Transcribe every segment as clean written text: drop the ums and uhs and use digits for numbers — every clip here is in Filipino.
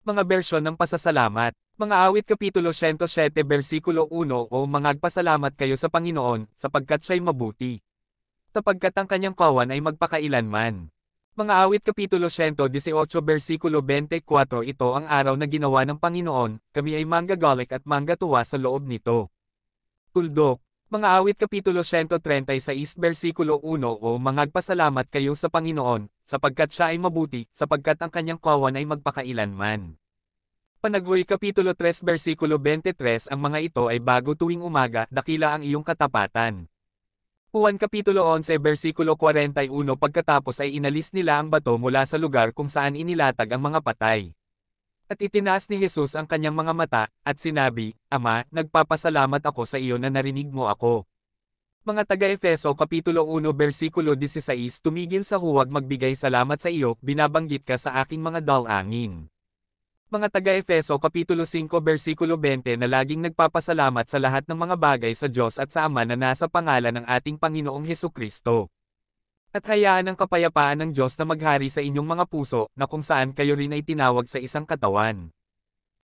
Mga bersyon ng pasasalamat. Mga awit Kapitulo 107 versikulo 1 O mangagpasalamat kayo sa Panginoon, sapagkat siya'y mabuti. Sapagkat ang kanyang kawan ay magpakailanman. Mga awit Kapitulo 118 versikulo 24 Ito ang araw na ginawa ng Panginoon, kami ay manggagalik at manggatuwa sa loob nito. Tuldok. Mga awit Kapitulo 136 versikulo 1 O mangagpasalamat kayo sa Panginoon, sapagkat siya ay mabuti, sapagkat ang kanyang kawan ay magpakailanman. Panaghoy Kapitulo 3 versikulo 23 Ang mga ito ay bago tuwing umaga, dakila ang iyong katapatan. Juan Kapitulo 11 versikulo 41 Pagkatapos ay inalis nila ang bato mula sa lugar kung saan inilatag ang mga patay. At itinaas ni Jesus ang kanyang mga mata, at sinabi, Ama, nagpapasalamat ako sa iyo na narinig mo ako. Mga taga-Efeso Kapitulo 1 versikulo 16 Tumigil sa huwag magbigay salamat sa iyo, binabanggit ka sa aking mga dalangin. Mga taga-Efeso Kapitulo 5 versikulo 20 Na laging nagpapasalamat sa lahat ng mga bagay sa Diyos at sa Ama na nasa pangalan ng ating Panginoong Hesukristo. At hayaan ang kapayapaan ng Diyos na maghari sa inyong mga puso, na kung saan kayo rin ay tinawag sa isang katawan.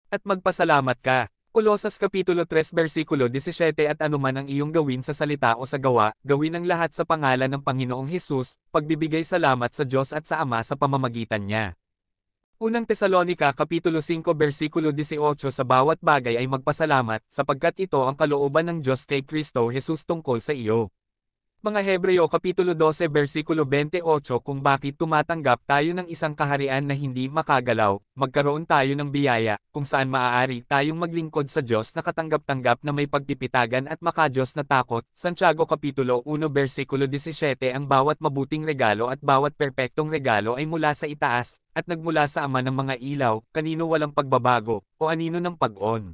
At magpasalamat ka. Kolosas Kapitulo 3 versikulo 17 At anuman ang iyong gawin sa salita o sa gawa, gawin ang lahat sa pangalan ng Panginoong Hesus, pagbibigay salamat sa Diyos at sa Ama sa pamamagitan niya. Unang Tesalonica Kapitulo 5 versikulo 18 Sa bawat bagay ay magpasalamat, sapagkat ito ang kalooban ng Diyos kay Kristo Jesus tungkol sa iyo. Mga Hebreo Kapitulo 12 versikulo 28 Kung bakit tumatanggap tayo ng isang kaharian na hindi makagalaw, magkaroon tayo ng biyaya, kung saan maaari tayong maglingkod sa Diyos na katanggap-tanggap na may pagpipitagan at makadiyos na takot. Santiago Kapitulo 1 versikulo 17 Ang bawat mabuting regalo at bawat perpektong regalo ay mula sa itaas, at nagmula sa Ama ng mga ilaw, kanino walang pagbabago, o anino ng pag-on.